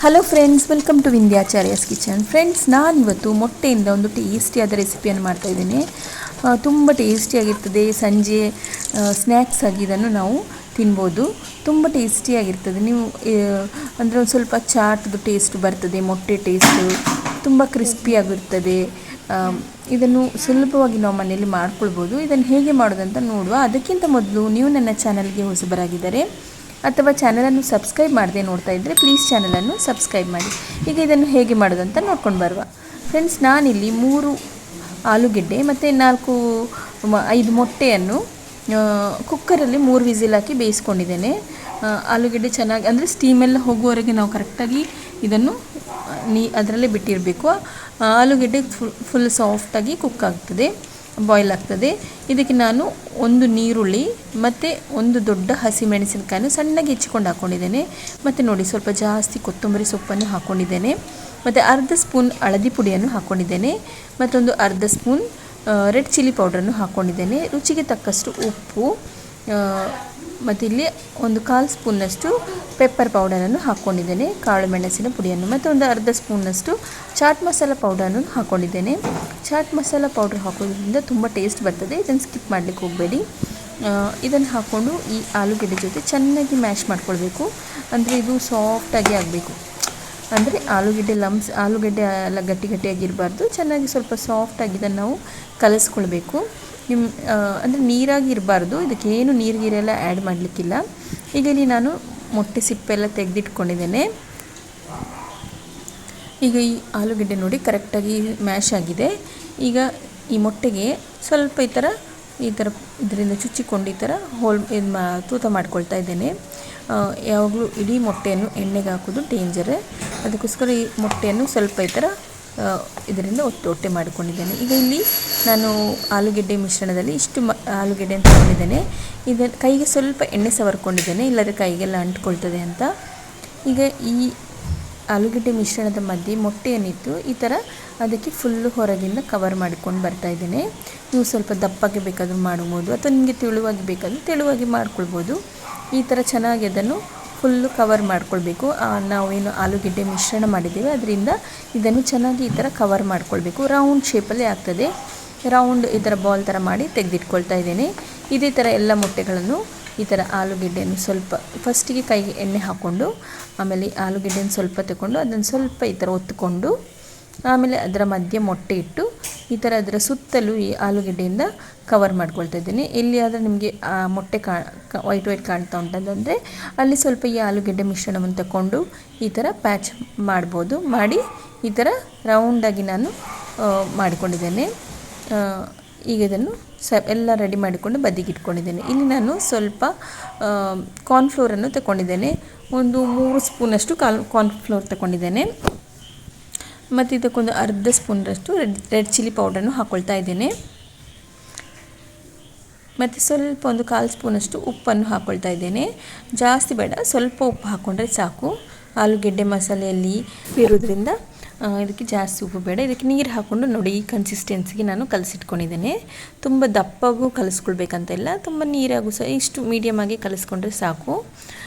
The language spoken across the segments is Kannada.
Hello friends, welcome to Vindhyacharya's kitchen. Friends, ನಾನಿವತ್ತು ಮೊಟ್ಟೆಯಿಂದ ಒಂದು ಟೇಸ್ಟಿಯಾದ ರೆಸಿಪಿಯನ್ನು ಮಾಡ್ತಾಯಿದ್ದೀನಿ. ತುಂಬ ಟೇಸ್ಟಿಯಾಗಿರ್ತದೆ. ಸಂಜೆ ಸ್ನ್ಯಾಕ್ಸ್ ಆಗಿ ಇದನ್ನು ನಾವು ತಿನ್ಬೋದು. ತುಂಬ ಟೇಸ್ಟಿಯಾಗಿರ್ತದೆ. ನೀವು ಅಂದರೆ ಒಂದು ಸ್ವಲ್ಪ ಚಾಟ್ದು ಟೇಸ್ಟ್ ಬರ್ತದೆ. ಮೊಟ್ಟೆ ಟೇಸ್ಟು ತುಂಬ ಕ್ರಿಸ್ಪಿಯಾಗಿರ್ತದೆ. ಇದನ್ನು ಸುಲಭವಾಗಿ ನಾವು ಮನೆಯಲ್ಲಿ ಮಾಡ್ಕೊಳ್ಬೋದು. ಇದನ್ನು ಹೇಗೆ ಮಾಡೋದಂತ ನೋಡುವ. ಅದಕ್ಕಿಂತ ಮೊದಲು ನೀವು ನನ್ನ ಚಾನಲ್ಗೆ ಹೊಸಬರಾಗಿದ್ದರೆ ಅಥವಾ ಚಾನಲನ್ನು ಸಬ್ಸ್ಕ್ರೈಬ್ ಮಾಡದೆ ನೋಡ್ತಾ ಇದ್ದರೆ ಪ್ಲೀಸ್ ಚಾನಲನ್ನು ಸಬ್ಸ್ಕ್ರೈಬ್ ಮಾಡಿ. ಈಗ ಇದನ್ನು ಹೇಗೆ ಮಾಡೋದಂತ ನೋಡ್ಕೊಂಡು ಬರುವ. ಫ್ರೆಂಡ್ಸ್, ನಾನಿಲ್ಲಿ 3 ಆಲೂಗೆಡ್ಡೆ ಮತ್ತು 5 ಮೊಟ್ಟೆಯನ್ನು ಕುಕ್ಕರಲ್ಲಿ 3 ವಿಸಿಲ್ ಹಾಕಿ ಬೇಯಿಸ್ಕೊಂಡಿದ್ದೇನೆ. ಆಲೂಗೆಡ್ಡೆ ಚೆನ್ನಾಗಿ ಅಂದರೆ ಸ್ಟೀಮೆಲ್ಲ ಹೋಗುವವರೆಗೆ ನಾವು ಕರೆಕ್ಟಾಗಿ ಇದನ್ನು ಅದರಲ್ಲೇ ಬಿಟ್ಟಿರಬೇಕು. ಆಲೂಗೆಡ್ಡೆ ಫುಲ್ ಸಾಫ್ಟಾಗಿ ಕುಕ್ ಆಗ್ತದೆ, ಬಾಯ್ಲ್ ಆಗ್ತದೆ. ಇದಕ್ಕೆ ನಾನು 1 ಈರುಳ್ಳಿ ಮತ್ತು 1 ದೊಡ್ಡ ಹಸಿಮೆಣಸಿನಕಾಯನ್ನು ಸಣ್ಣಗೆ ಹೆಚ್ಚಿಕೊಂಡು ಹಾಕ್ಕೊಂಡಿದ್ದೇನೆ. ಮತ್ತು ನೋಡಿ, ಸ್ವಲ್ಪ ಜಾಸ್ತಿ ಕೊತ್ತಂಬರಿ ಸೊಪ್ಪನ್ನು ಹಾಕ್ಕೊಂಡಿದ್ದೇನೆ. ಮತ್ತು ಅರ್ಧ ಸ್ಪೂನ್ ಹಳದಿ ಪುಡಿಯನ್ನು ಹಾಕ್ಕೊಂಡಿದ್ದೇನೆ. ಮತ್ತೊಂದು ಅರ್ಧ ಸ್ಪೂನ್ ರೆಡ್ ಚಿಲ್ಲಿ ಪೌಡ್ರನ್ನು ಹಾಕ್ಕೊಂಡಿದ್ದೇನೆ. ರುಚಿಗೆ ತಕ್ಕಷ್ಟು ಉಪ್ಪು, ಮತ್ತು ಇಲ್ಲಿ 1/4 ಸ್ಪೂನ್ನಷ್ಟು ಪೆಪ್ಪರ್ ಪೌಡರನ್ನು ಹಾಕ್ಕೊಂಡಿದ್ದೇನೆ, ಕಾಳು ಮೆಣಸಿನ ಪುಡಿಯನ್ನು. ಮತ್ತು ಒಂದು ಅರ್ಧ ಸ್ಪೂನ್ನಷ್ಟು ಚಾಟ್ ಮಸಾಲ ಪೌಡರನ್ನು ಹಾಕ್ಕೊಂಡಿದ್ದೇನೆ. ಚಾಟ್ ಮಸಾಲ ಪೌಡ್ರ್ ಹಾಕೋದ್ರಿಂದ ತುಂಬ ಟೇಸ್ಟ್ ಬರ್ತದೆ. ಇದನ್ನು ಸ್ಕಿಪ್ ಮಾಡಲಿಕ್ಕೆ ಹೋಗಬೇಡಿ. ಇದನ್ನು ಹಾಕ್ಕೊಂಡು ಈ ಆಲೂಗೆಡ್ಡೆ ಜೊತೆ ಚೆನ್ನಾಗಿ ಮ್ಯಾಶ್ ಮಾಡ್ಕೊಳ್ಬೇಕು. ಅಂದರೆ ಇದು ಸಾಫ್ಟಾಗಿ ಆಗಬೇಕು. ಅಂದರೆ ಆಲೂಗೆಡ್ಡೆ ಎಲ್ಲ ಗಟ್ಟಿಯಾಗಿರಬಾರ್ದು. ಚೆನ್ನಾಗಿ ಸ್ವಲ್ಪ ಸಾಫ್ಟಾಗಿ ಇದನ್ನು ನಾವು ಕಲಿಸ್ಕೊಳ್ಬೇಕು. ಅಂದರೆ ನೀರಾಗಿ ಇರಬಾರ್ದು. ಇದಕ್ಕೇನು ನೀರಿಗೆಲ್ಲ ಆ್ಯಡ್ ಮಾಡಲಿಕ್ಕಿಲ್ಲ. ಈಗ ಇಲ್ಲಿ ನಾನು ಮೊಟ್ಟೆ ಸಿಪ್ಪೆಲ್ಲ ತೆಗೆದಿಟ್ಕೊಂಡಿದ್ದೇನೆ. ಈಗ ಈ ಆಲೂಗೆಡ್ಡೆ ನೋಡಿ ಕರೆಕ್ಟಾಗಿ ಮ್ಯಾಶ್ ಆಗಿದೆ. ಈಗ ಈ ಮೊಟ್ಟೆಗೆ ಸ್ವಲ್ಪ ಈ ಥರ ಇದರಿಂದ ಚುಚ್ಚಿಕೊಂಡು ಈ ಥರ ತೂತ ಮಾಡ್ಕೊಳ್ತಾ ಇದ್ದೇನೆ. ಯಾವಾಗಲೂ ಇಡೀ ಮೊಟ್ಟೆಯನ್ನು ಎಣ್ಣೆಗೆ ಹಾಕೋದು ಡೇಂಜರ್. ಅದಕ್ಕೋಸ್ಕರ ಈ ಮೊಟ್ಟೆಯನ್ನು ಸ್ವಲ್ಪ ಈ ಥರ ಇದರಿಂದ ಒಟ್ಟೆ ಮಾಡಿಕೊಂಡಿದ್ದೇನೆ. ಈಗ ಇಲ್ಲಿ ನಾನು ಆಲೂಗೆಡ್ಡೆ ಮಿಶ್ರಣದಲ್ಲಿ ಇಷ್ಟು ಆಲೂಗೆಡ್ಡೆಯನ್ನು ತಗೊಂಡಿದ್ದೇನೆ. ಇದನ್ನು ಕೈಗೆ ಸ್ವಲ್ಪ ಎಣ್ಣೆ ಸವರ್ಕೊಂಡಿದ್ದೇನೆ, ಇಲ್ಲದ್ರೆ ಕೈಗೆಲ್ಲ ಅಂಟ್ಕೊಳ್ತದೆ ಅಂತ. ಈಗ ಈ ಆಲೂಗೆಡ್ಡೆ ಮಿಶ್ರಣದ ಮಧ್ಯೆ ಮೊಟ್ಟೆಯನ್ನಿಟ್ಟು ಈ ಥರ ಅದಕ್ಕೆ ಫುಲ್ಲು ಹೊರಗಿಂದ ಕವರ್ ಮಾಡಿಕೊಂಡು ಬರ್ತಾಯಿದ್ದೇನೆ. ನೀವು ಸ್ವಲ್ಪ ದಪ್ಪಗೆ ಬೇಕಾದರೂ ಮಾಡ್ಬೋದು, ಅಥವಾ ನಿಮಗೆ ತೆಳುವಾಗಿ ಬೇಕಾದರೂ ತೆಳುವಾಗಿ ಮಾಡ್ಕೊಳ್ಬೋದು. ಈ ಥರ ಚೆನ್ನಾಗಿ ಅದನ್ನು ಫುಲ್ಲು ಕವರ್ ಮಾಡ್ಕೊಳ್ಬೇಕು. ನಾವೇನು ಆಲೂಗೆಡ್ಡೆ ಮಿಶ್ರಣ ಮಾಡಿದ್ದೇವೆ ಅದರಿಂದ ಇದನ್ನು ಚೆನ್ನಾಗಿ ಈ ಥರ ಕವರ್ ಮಾಡ್ಕೊಳ್ಬೇಕು. ರೌಂಡ್ ಶೇಪಲ್ಲೇ ಆಗ್ತದೆ. ರೌಂಡ್ ಈ ಥರ ಬಾಲ್ ಥರ ಮಾಡಿ ತೆಗೆದಿಟ್ಕೊಳ್ತಾ ಇದ್ದೇನೆ. ಇದೇ ಥರ ಎಲ್ಲ ಮೊಟ್ಟೆಗಳನ್ನು ಈ ಥರ ಆಲೂಗೆಡ್ಡೆಯನ್ನು ಸ್ವಲ್ಪ ಫಸ್ಟಿಗೆ ಕೈಗೆ ಎಣ್ಣೆ ಹಾಕ್ಕೊಂಡು, ಆಮೇಲೆ ಆಲೂಗೆಡ್ಡೆಯನ್ನು ಸ್ವಲ್ಪ ತಗೊಂಡು ಅದನ್ನು ಸ್ವಲ್ಪ ಈ ಥರ ಒತ್ತುಕೊಂಡು, ಆಮೇಲೆ ಅದರ ಮಧ್ಯೆ ಮೊಟ್ಟೆ ಇಟ್ಟು ಈ ಥರ ಅದರ ಸುತ್ತಲೂ ಈ ಆಲೂಗೆಡ್ಡೆಯಿಂದ ಕವರ್ ಮಾಡ್ಕೊಳ್ತಾ ಇದ್ದೇನೆ. ಎಲ್ಲಿಯಾದರೂ ನಿಮಗೆ ಆ ಮೊಟ್ಟೆ ವೈಟ್ ಕಾಣ್ತಾ ಉಂಟಂದರೆ ಅಲ್ಲಿ ಸ್ವಲ್ಪ ಈ ಆಲೂಗೆಡ್ಡೆ ಮಿಶ್ರಣವನ್ನು ತಗೊಂಡು ಈ ಥರ ಪ್ಯಾಚ್ ಮಾಡ್ಬೋದು. ಮಾಡಿ ಈ ಥರ ರೌಂಡಾಗಿ ನಾನು ಮಾಡಿಕೊಂಡಿದ್ದೇನೆ. ಈಗ ಇದನ್ನು ಎಲ್ಲ ರೆಡಿ ಮಾಡಿಕೊಂಡು ಬದಿಗೆ ಇಟ್ಕೊಂಡಿದ್ದೇನೆ. ಇಲ್ಲಿ ನಾನು ಸ್ವಲ್ಪ ಕಾರ್ನ್ಫ್ಲೋರನ್ನು ತಗೊಂಡಿದ್ದೇನೆ. ಒಂದು 3 ಸ್ಪೂನಷ್ಟು ಕಾರ್ನ್ಫ್ಲೋರ್ ತಗೊಂಡಿದ್ದೇನೆ. ಮತ್ತು ಇದಕ್ಕೊಂದು ಅರ್ಧ ಸ್ಪೂನಷ್ಟು ರೆಡ್ ಚಿಲ್ಲಿ ಪೌಡರನ್ನು ಹಾಕ್ಕೊಳ್ತಾ ಇದ್ದೇನೆ. ಮತ್ತು ಸ್ವಲ್ಪ ಒಂದು 1/4 ಸ್ಪೂನಷ್ಟು ಉಪ್ಪನ್ನು ಹಾಕ್ಕೊಳ್ತಾ ಇದ್ದೇನೆ. ಜಾಸ್ತಿ ಬೇಡ, ಸ್ವಲ್ಪ ಉಪ್ಪು ಹಾಕ್ಕೊಂಡ್ರೆ ಸಾಕು. ಆಲೂಗೆಡ್ಡೆ ಮಸಾಲೆಯಲ್ಲಿ ಇರೋದ್ರಿಂದ ಇದಕ್ಕೆ ಜಾಸ್ತಿ ಉಪ್ಪು ಬೇಡ. ಇದಕ್ಕೆ ನೀರು ಹಾಕ್ಕೊಂಡು ನೋಡಿ ಈ ಕನ್ಸಿಸ್ಟೆನ್ಸಿಗೆ ನಾನು ಕಲಸಿಟ್ಕೊಂಡಿದ್ದೇನೆ. ತುಂಬ ದಪ್ಪಗೂ ಕಲಿಸ್ಕೊಳ್ಬೇಕಂತ ಇಲ್ಲ, ತುಂಬ ನೀರಾಗೂ ಸಹ ಇಷ್ಟು ಮೀಡಿಯಮಾಗಿ ಕಲಿಸ್ಕೊಂಡ್ರೆ ಸಾಕು.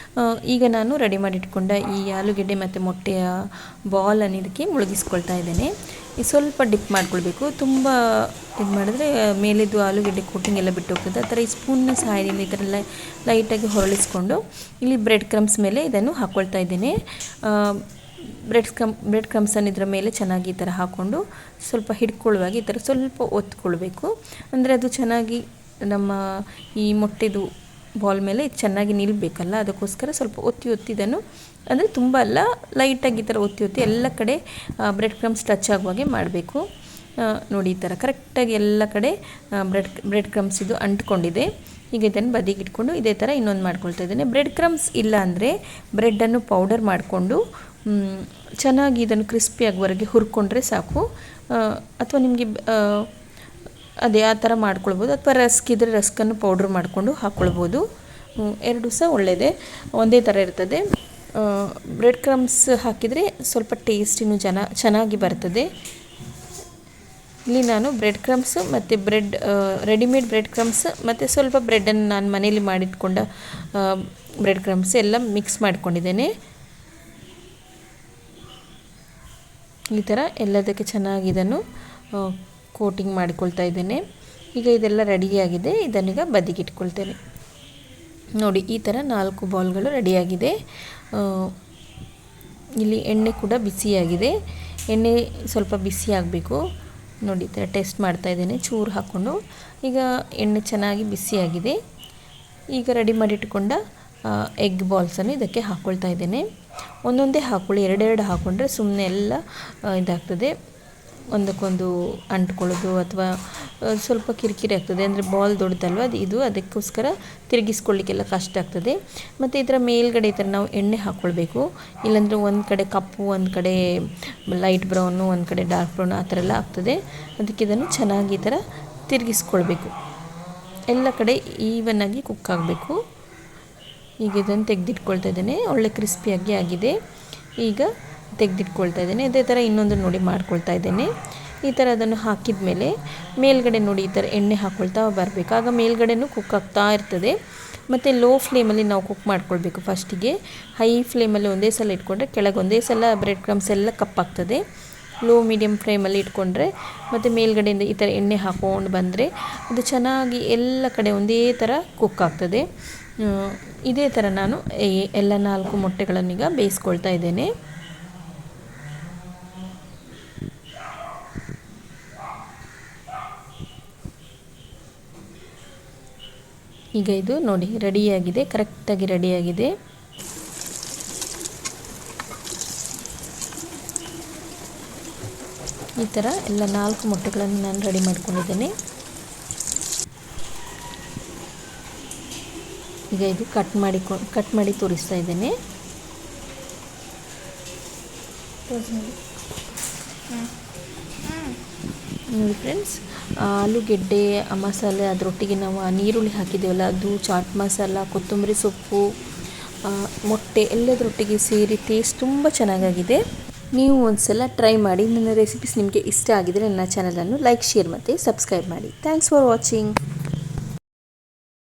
ಈಗ ನಾನು ರೆಡಿ ಮಾಡಿಟ್ಕೊಂಡ ಈ ಆಲೂಗೆಡ್ಡೆ ಮತ್ತು ಮೊಟ್ಟೆಯ ಬಾಲನ್ನು ಇದಕ್ಕೆ ಮುಳುಗಿಸ್ಕೊಳ್ತಾ ಇದ್ದೇನೆ. ಸ್ವಲ್ಪ ಡಿಪ್ ಮಾಡ್ಕೊಳ್ಬೇಕು. ತುಂಬ ಇದು ಮಾಡಿದ್ರೆ ಮೇಲಿದ್ದು ಆಲೂಗೆಡ್ಡೆ ಕೋಟಿಂಗ್ ಎಲ್ಲ ಬಿಟ್ಟು ಹೋಗ್ತದೆ. ಆ ಥರ ಈ ಸ್ಪೂನ್ನ ಸಹಾಯದಿಂದ ಈ ಥರ ಲೈಟಾಗಿ ಹೊರಳಿಸ್ಕೊಂಡು ಇಲ್ಲಿ ಬ್ರೆಡ್ ಕ್ರಮ್ಸ್ ಮೇಲೆ ಇದನ್ನು ಹಾಕ್ಕೊಳ್ತಾ ಇದ್ದೇನೆ. ಬ್ರೆಡ್ ಕ್ರಮ್ಸನ್ನು ಇದರ ಮೇಲೆ ಚೆನ್ನಾಗಿ ಈ ಥರ ಹಾಕ್ಕೊಂಡು ಸ್ವಲ್ಪ ಹಿಡ್ಕೊಳ್ಳುವಾಗಿ ಈ ಥರ ಸ್ವಲ್ಪ ಒತ್ಕೊಳ್ಬೇಕು. ಅಂದರೆ ಅದು ಚೆನ್ನಾಗಿ ನಮ್ಮ ಈ ಮೊಟ್ಟೆದು ಬಾಲ್ ಮೇಲೆ ಚೆನ್ನಾಗಿ ನಿಲ್ಲಬೇಕಲ್ಲ, ಅದಕ್ಕೋಸ್ಕರ ಸ್ವಲ್ಪ ಒತ್ತಿ ಇದನ್ನು, ಅಂದರೆ ತುಂಬ ಅಲ್ಲ, ಲೈಟಾಗಿ ಈ ಥರ ಒತ್ತಿ ಎಲ್ಲ ಕಡೆ ಬ್ರೆಡ್ ಕ್ರಮ್ಸ್ ಟಚ್ ಆಗುವಾಗೆ ಮಾಡಬೇಕು. ನೋಡಿ ಈ ಥರ ಕರೆಕ್ಟಾಗಿ ಎಲ್ಲ ಕಡೆ ಬ್ರೆಡ್ ಕ್ರಮ್ಸ್ ಇದು ಅಂಟ್ಕೊಂಡಿದೆ. ಈಗ ಇದನ್ನು ಬದಿಗೆ ಇಟ್ಕೊಂಡು ಇದೇ ಥರ ಇನ್ನೊಂದು ಮಾಡ್ಕೊಳ್ತಾ ಇದ್ದೇನೆ. ಬ್ರೆಡ್ ಕ್ರಮ್ಸ್ ಇಲ್ಲ ಅಂದರೆ ಬ್ರೆಡ್ಡನ್ನು ಪೌಡರ್ ಮಾಡಿಕೊಂಡು ಚೆನ್ನಾಗಿ ಇದನ್ನು ಕ್ರಿಸ್ಪಿ ಆಗುವವರೆಗೆ ಹುರ್ಕೊಂಡ್ರೆ ಸಾಕು. ಅಥವಾ ನಿಮಗೆ ಅದೇ ಆ ಥರ ಮಾಡ್ಕೊಳ್ಬೋದು. ಅಥವಾ ರಸ್ಕ್ ಇದ್ದರೆ ರಸ್ಕನ್ನು ಪೌಡ್ರ್ ಮಾಡಿಕೊಂಡು ಹಾಕ್ಕೊಳ್ಬೋದು. ಎರಡೂ ಸಹ ಒಳ್ಳೆಯದೇ, ಒಂದೇ ಥರ ಇರ್ತದೆ. ಬ್ರೆಡ್ ಕ್ರಮ್ಸ್ ಹಾಕಿದರೆ ಸ್ವಲ್ಪ ಟೇಸ್ಟಿನೂ ಚೆನ್ನಾಗಿ ಬರ್ತದೆ. ಇಲ್ಲಿ ನಾನು ಬ್ರೆಡ್ ಕ್ರಮ್ಸ್ ಮತ್ತು ರೆಡಿಮೇಡ್ ಬ್ರೆಡ್ ಕ್ರಮ್ಸ್ ಮತ್ತು ಸ್ವಲ್ಪ ಬ್ರೆಡ್ಡನ್ನು ನಾನು ಮನೇಲಿ ಮಾಡಿಟ್ಕೊಂಡ ಬ್ರೆಡ್ ಕ್ರಮ್ಸ್ ಎಲ್ಲ ಮಿಕ್ಸ್ ಮಾಡ್ಕೊಂಡಿದ್ದೇನೆ. ಈ ಥರ ಎಲ್ಲದಕ್ಕೆ ಚೆನ್ನಾಗಿ ಇದನ್ನು ಕೋಟಿಂಗ್ ಮಾಡಿಕೊಳ್ತಾ ಇದ್ದೇನೆ. ಈಗ ಇದೆಲ್ಲ ರೆಡಿಯಾಗಿದೆ. ಇದನ್ನೀಗ ಬದಿಗೆ ಇಟ್ಕೊಳ್ತೇನೆ. ನೋಡಿ ಈ ಥರ 4 ಬಾಲ್ಗಳು ರೆಡಿಯಾಗಿದೆ. ಇಲ್ಲಿ ಎಣ್ಣೆ ಕೂಡ ಬಿಸಿಯಾಗಿದೆ. ಎಣ್ಣೆ ಸ್ವಲ್ಪ ಬಿಸಿ ಆಗಬೇಕು. ನೋಡಿ ಈ ಥರ ಟೆಸ್ಟ್ ಮಾಡ್ತಾ ಇದ್ದೇನೆ ಚೂರು ಹಾಕ್ಕೊಂಡು. ಈಗ ಎಣ್ಣೆ ಚೆನ್ನಾಗಿ ಬಿಸಿಯಾಗಿದೆ. ಈಗ ರೆಡಿ ಮಾಡಿಟ್ಕೊಂಡ ಎಗ್ ಬಾಲ್ಸನ್ನು ಇದಕ್ಕೆ ಹಾಕ್ಕೊಳ್ತಾ ಇದ್ದೇನೆ. ಒಂದೊಂದೇ ಹಾಕ್ಕೊಳ್ಳಿ, ಎರಡೆರಡು ಹಾಕ್ಕೊಂಡ್ರೆ ಸುಮ್ಮನೆ ಎಲ್ಲ ಇದಾಗ್ತದೆ, ಒಂದಕ್ಕೊಂದು ಅಂಟ್ಕೊಳ್ಳೋದು ಅಥವಾ ಸ್ವಲ್ಪ ಕಿರಿಕಿರಿ ಆಗ್ತದೆ. ಅಂದರೆ ಬಾಲ್ ದೊಡ್ಡದಲ್ವ ಇದು, ಅದಕ್ಕೋಸ್ಕರ ತಿರುಗಿಸ್ಕೊಳ್ಳಿಕ್ಕೆಲ್ಲ ಕಷ್ಟ ಆಗ್ತದೆ. ಮತ್ತು ಇದರ ಮೇಲ್ಗಡೆ ಈ ಥರ ನಾವು ಎಣ್ಣೆ ಹಾಕ್ಕೊಳ್ಬೇಕು. ಇಲ್ಲಾಂದರೆ ಒಂದು ಕಡೆ ಕಪ್ಪು, ಒಂದು ಕಡೆ ಲೈಟ್ ಬ್ರೌನು, ಒಂದು ಕಡೆ ಡಾರ್ಕ್ ಬ್ರೌನ್ ಆ ಥರ ಎಲ್ಲ ಆಗ್ತದೆ. ಅದಕ್ಕೆ ಇದನ್ನು ಚೆನ್ನಾಗಿ ಈ ಥರ ತಿರುಗಿಸ್ಕೊಳ್ಬೇಕು. ಎಲ್ಲ ಕಡೆ ಈವನ್ನಾಗಿ ಕುಕ್ ಆಗಬೇಕು. ಈಗ ಇದನ್ನು ತೆಗೆದಿಟ್ಕೊಳ್ತಾ ಇದ್ದೇನೆ. ಒಳ್ಳೆ ಕ್ರಿಸ್ಪಿಯಾಗಿ ಆಗಿದೆ. ಈಗ ತೆಗೆದಿಟ್ಕೊಳ್ತಾ ಇದ್ದೇನೆ. ಅದೇ ಥರ ಇನ್ನೊಂದು ನೋಡಿ ಮಾಡ್ಕೊಳ್ತಾ ಇದ್ದೇನೆ. ಈ ಥರ ಅದನ್ನು ಹಾಕಿದ ಮೇಲೆ ಮೇಲ್ಗಡೆ ನೋಡಿ ಈ ಥರ ಎಣ್ಣೆ ಹಾಕ್ಕೊಳ್ತಾ ಬರಬೇಕು. ಆಗ ಮೇಲ್ಗಡೆನೂ ಕುಕ್ ಆಗ್ತಾ ಇರ್ತದೆ. ಮತ್ತು ಲೋ ಫ್ಲೇಮಲ್ಲಿ ನಾವು ಕುಕ್ ಮಾಡ್ಕೊಳ್ಬೇಕು. ಫಸ್ಟಿಗೆ ಹೈ ಫ್ಲೇಮಲ್ಲಿ ಒಂದೇ ಸಲ ಇಟ್ಕೊಂಡ್ರೆ ಕೆಳಗೆ ಒಂದೇ ಸಲ ಬ್ರೆಡ್ ಕ್ರಮ್ಸ್ ಎಲ್ಲ ಕಪ್ಪಾಗ್ತದೆ. ಲೋ ಮೀಡಿಯಮ್ ಫ್ಲೇಮಲ್ಲಿ ಇಟ್ಕೊಂಡ್ರೆ ಮತ್ತು ಮೇಲ್ಗಡೆಯಿಂದ ಈ ಥರ ಎಣ್ಣೆ ಹಾಕ್ಕೊಂಡು ಬಂದರೆ ಅದು ಚೆನ್ನಾಗಿ ಎಲ್ಲ ಕಡೆ ಒಂದೇ ಥರ ಕುಕ್ ಆಗ್ತದೆ. ಇದೇ ಥರ ನಾನು ಎಲ್ಲ 4 ಮೊಟ್ಟೆಗಳನ್ನೀಗ ಬೇಯಿಸ್ಕೊಳ್ತಾ ಇದ್ದೇನೆ. ಈಗ ಇದು ನೋಡಿ ರೆಡಿಯಾಗಿದೆ, ಕರೆಕ್ಟಾಗಿ ರೆಡಿಯಾಗಿದೆ. ಈ ಥರ ಎಲ್ಲ 4 ಮೊಟ್ಟೆಗಳನ್ನು ನಾನು ರೆಡಿ ಮಾಡ್ಕೊಂಡಿದ್ದೇನೆ. ಈಗ ಇದು ಕಟ್ ಮಾಡಿ ತೋರಿಸ್ತಾ ಇದ್ದೇನೆ. ನೋಡಿ ಫ್ರೆಂಡ್ಸ್, ಆಲೂಗೆಡ್ಡೆ ಮಸಾಲೆ ಅದರೊಟ್ಟಿಗೆ ನಾವು ನೀರುಳ್ಳಿ ಹಾಕಿದ್ದೇವಲ್ಲ ಅದು, ಚಾಟ್ ಮಸಾಲ, ಕೊತ್ತಂಬರಿ ಸೊಪ್ಪು, ಮೊಟ್ಟೆ ಎಲ್ಲದರೊಟ್ಟಿಗೆ ಸೇರಿ ಟೇಸ್ಟ್ ತುಂಬ ಚೆನ್ನಾಗಾಗಿದೆ. ನೀವು ಒಂದ್ಸಲ ಟ್ರೈ ಮಾಡಿ. ನನ್ನ ರೆಸಿಪೀಸ್ ನಿಮಗೆ ಇಷ್ಟ ಆಗಿದರೆ ನನ್ನ ಚಾನಲನ್ನು ಲೈಕ್, ಶೇರ್ ಮತ್ತು ಸಬ್ಸ್ಕ್ರೈಬ್ ಮಾಡಿ. Thanks for watching.